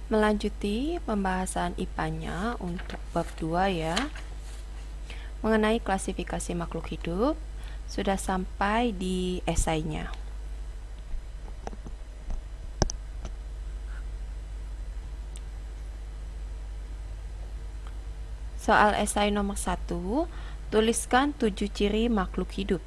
Melanjuti pembahasan IPA-nya untuk bab 2 ya, mengenai klasifikasi makhluk hidup, sudah sampai di esainya. Soal esai nomor 1, tuliskan 7 ciri makhluk hidup.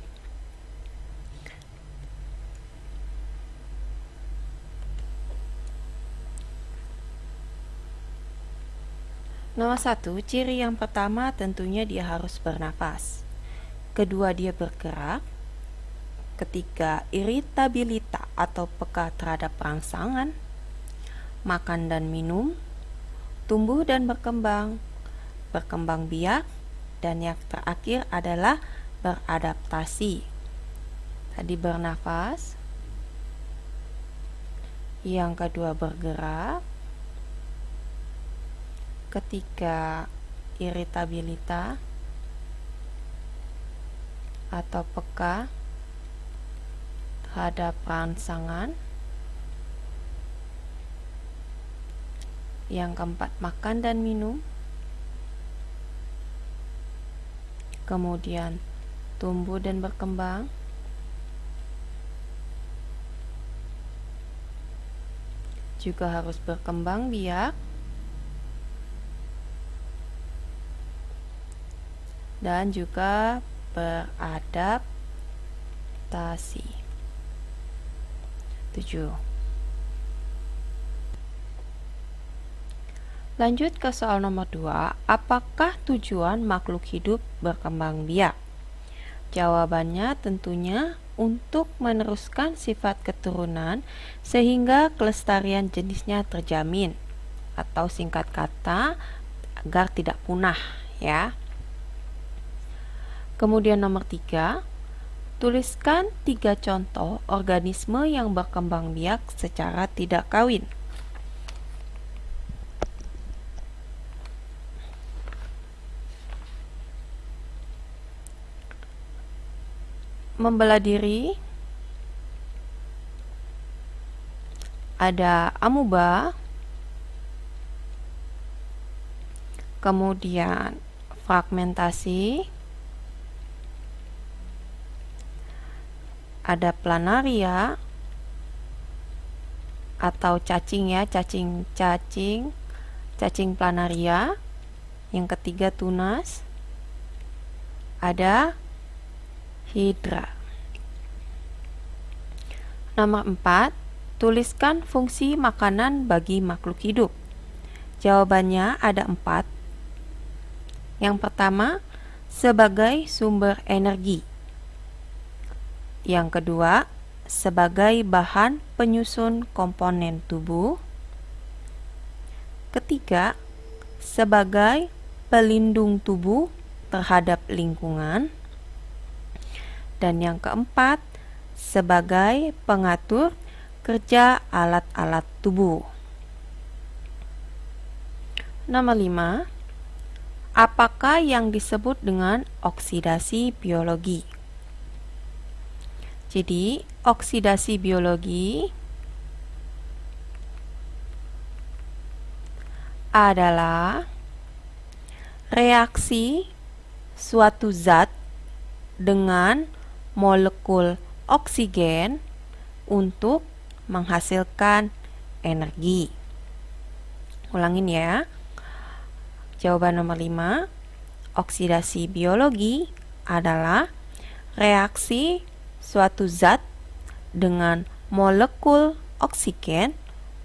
Nomor 1, ciri yang pertama tentunya dia harus bernafas. Kedua, dia bergerak. Ketiga, iritabilitas atau peka terhadap rangsangan. Makan dan minum. Tumbuh dan berkembang biak. Dan yang terakhir adalah beradaptasi. Tadi bernafas. Yang kedua, bergerak. Ketiga, iritabilitas atau peka terhadap rangsangan. Yang keempat, makan dan minum. Kemudian tumbuh dan berkembang. Juga harus berkembang biak. Dan juga beradaptasi. 7. Lanjut ke soal nomor 2. Apakah tujuan makhluk hidup berkembang biak? Jawabannya tentunya untuk meneruskan sifat keturunan sehingga kelestarian jenisnya terjamin, atau singkat kata agar tidak punah ya. Kemudian nomor 3, tuliskan 3 contoh organisme yang berkembang biak secara tidak kawin. Membelah diri, ada amuba, kemudian fragmentasi, ada planaria atau cacing ya, cacing planaria. Yang ketiga, tunas, ada hidra. Nomor 4, tuliskan fungsi makanan bagi makhluk hidup. Jawabannya ada 4. Yang pertama, sebagai sumber energi. Yang kedua, sebagai bahan penyusun komponen tubuh. Ketiga, sebagai pelindung tubuh terhadap lingkungan. Dan yang keempat, sebagai pengatur kerja alat-alat tubuh. Nomor 5, apakah yang disebut dengan oksidasi biologi? Jadi, oksidasi biologi adalah reaksi suatu zat dengan molekul oksigen untuk menghasilkan energi. Ulangin ya. Jawaban nomor 5, oksidasi biologi adalah reaksi suatu zat dengan molekul oksigen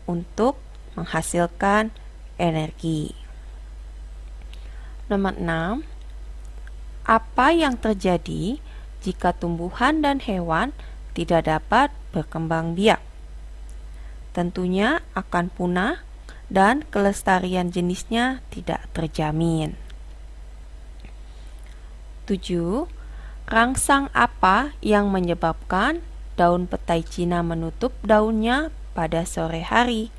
untuk menghasilkan energi. Nomor 6, apa yang terjadi jika tumbuhan dan hewan tidak dapat berkembang biak? Tentunya akan punah dan kelestarian jenisnya tidak terjamin. 7. Rangsang apa yang menyebabkan daun petai Cina menutup daunnya pada sore hari?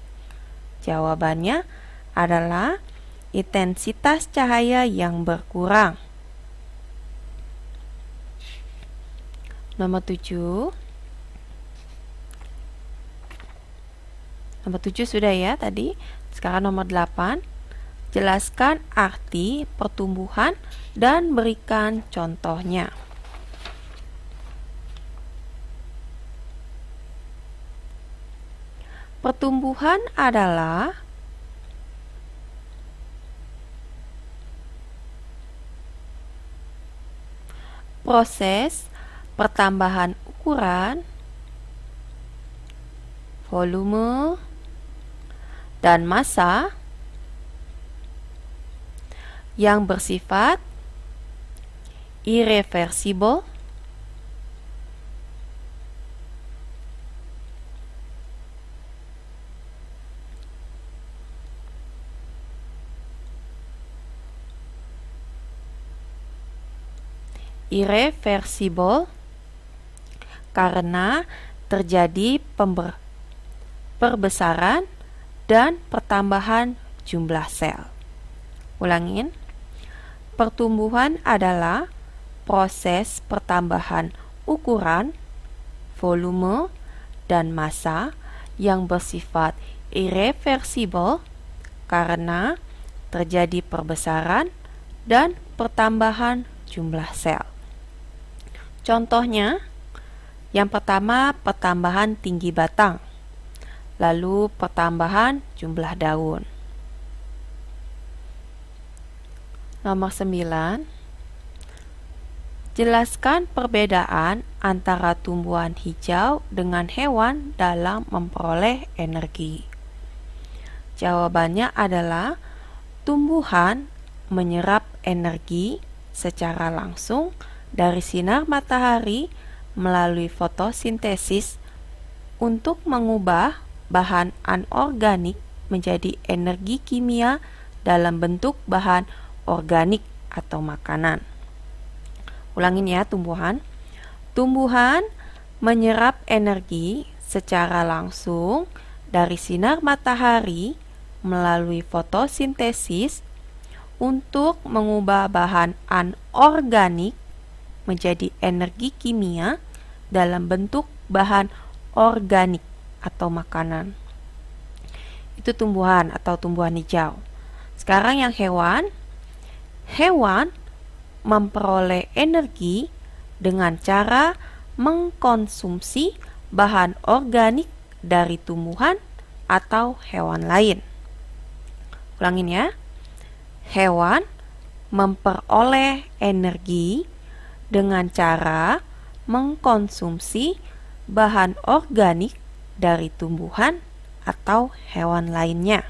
Jawabannya adalah intensitas cahaya yang berkurang. Nomor 7, Nomor 7 sudah ya tadi. Sekarang nomor 8. Jelaskan arti pertumbuhan dan berikan contohnya. Pertumbuhan adalah proses pertambahan ukuran, volume, dan massa yang bersifat irreversibel karena terjadi perbesaran dan pertambahan jumlah sel. Ulangin. Pertumbuhan adalah proses pertambahan ukuran, volume, dan massa yang bersifat irreversibel karena terjadi perbesaran dan pertambahan jumlah sel. Contohnya, yang pertama pertambahan tinggi batang, lalu pertambahan jumlah daun. Nomor 9. Jelaskan perbedaan antara tumbuhan hijau dengan hewan dalam memperoleh energi. Jawabannya adalah tumbuhan menyerap energi secara langsung dari sinar matahari melalui fotosintesis untuk mengubah bahan anorganik menjadi energi kimia dalam bentuk bahan organik atau makanan. Ulangin ya, tumbuhan menyerap energi secara langsung dari sinar matahari melalui fotosintesis untuk mengubah bahan anorganik menjadi energi kimia dalam bentuk bahan organik atau makanan. Itu tumbuhan atau tumbuhan hijau. Sekarang yang hewan memperoleh energi dengan cara mengkonsumsi bahan organik dari tumbuhan atau hewan lain. Ulangin ya. Hewan memperoleh energi dengan cara mengkonsumsi bahan organik dari tumbuhan atau hewan lainnya.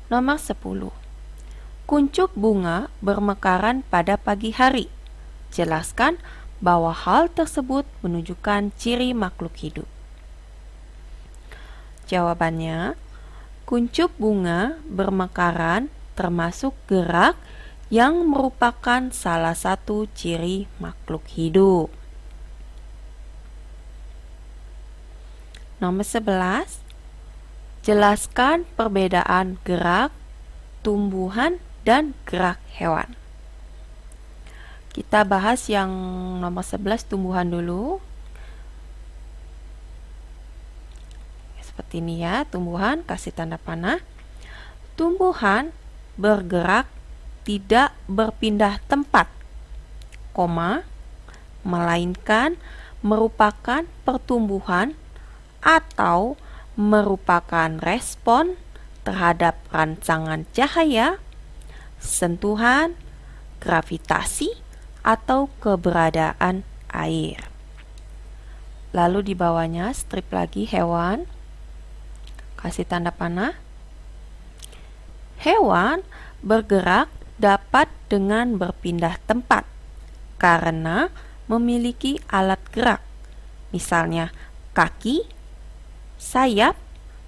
Nomor 10. Kuncup bunga bermekaran pada pagi hari. Jelaskan bahwa hal tersebut menunjukkan ciri makhluk hidup. Jawabannya, kuncup bunga bermekaran termasuk gerak yang merupakan salah satu ciri makhluk hidup. Nomor 11. Jelaskan perbedaan gerak tumbuhan dan gerak hewan. Kita bahas yang nomor 11 tumbuhan dulu. Seperti ini ya, tumbuhan, kasih tanda panah. Tumbuhan bergerak tidak berpindah tempat, melainkan merupakan pertumbuhan atau merupakan respon terhadap rangsangan cahaya, sentuhan, gravitasi, atau keberadaan air. Lalu di bawahnya strip lagi hewan, kasih tanda panah. Hewan bergerak dapat dengan berpindah tempat karena memiliki alat gerak, misalnya kaki, sayap,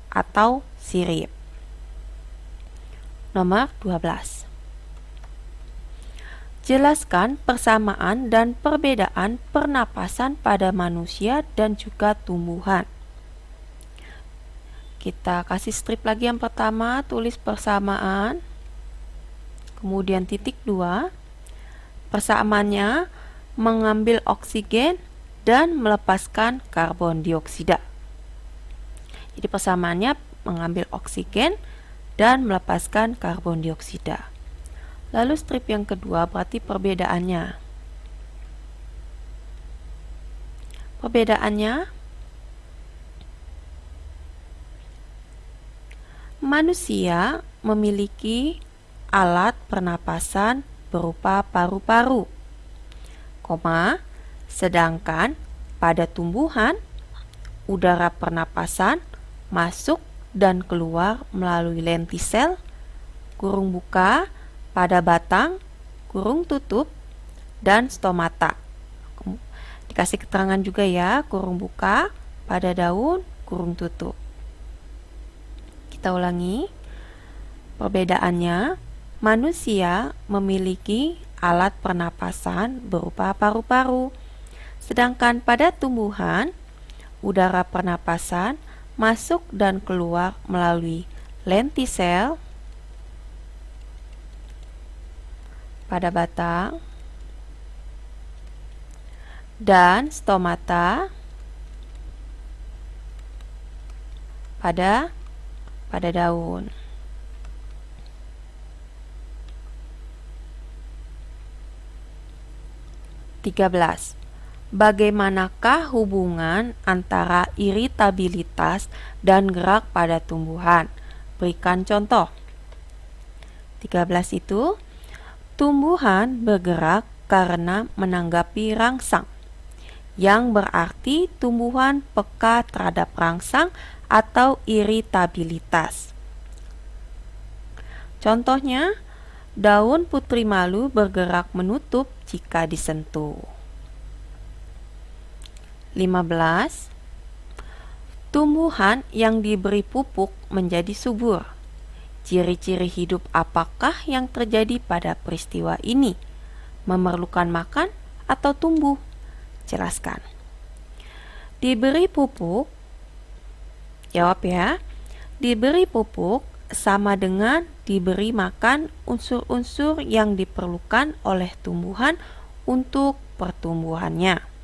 atau sirip. Nomor 12. Jelaskan persamaan dan perbedaan pernapasan pada manusia dan juga tumbuhan. Kita kasih strip lagi yang pertama, tulis persamaan, kemudian titik 2. Persamaannya mengambil oksigen dan melepaskan karbon dioksida. Jadi persamaannya mengambil oksigen dan melepaskan karbon dioksida. Lalu strip yang kedua berarti perbedaannya. Perbedaannya, manusia memiliki alat pernapasan berupa paru-paru, sedangkan pada tumbuhan, udara pernapasan masuk dan keluar melalui lentisel, kurung buka, pada batang, kurung tutup, dan stomata. Dikasih keterangan juga ya, kurung buka, pada daun, kurung tutup. Kita ulangi. Perbedaannya, manusia memiliki alat pernapasan berupa paru-paru, sedangkan pada tumbuhan, udara pernapasan masuk dan keluar melalui lentisel, pada batang, dan stomata pada daun. Bagaimanakah hubungan antara iritabilitas dan gerak pada tumbuhan? Berikan contoh. 13 itu, tumbuhan bergerak karena menanggapi rangsang, yang berarti tumbuhan peka terhadap rangsang atau iritabilitas. Contohnya, daun putri malu bergerak menutup jika disentuh. 15. Tumbuhan yang diberi pupuk menjadi subur. Ciri-ciri hidup apakah yang terjadi pada peristiwa ini? Memerlukan makan atau tumbuh? Jelaskan. Diberi pupuk, jawab ya. Diberi pupuk sama dengan diberi makan unsur-unsur yang diperlukan oleh tumbuhan untuk pertumbuhannya.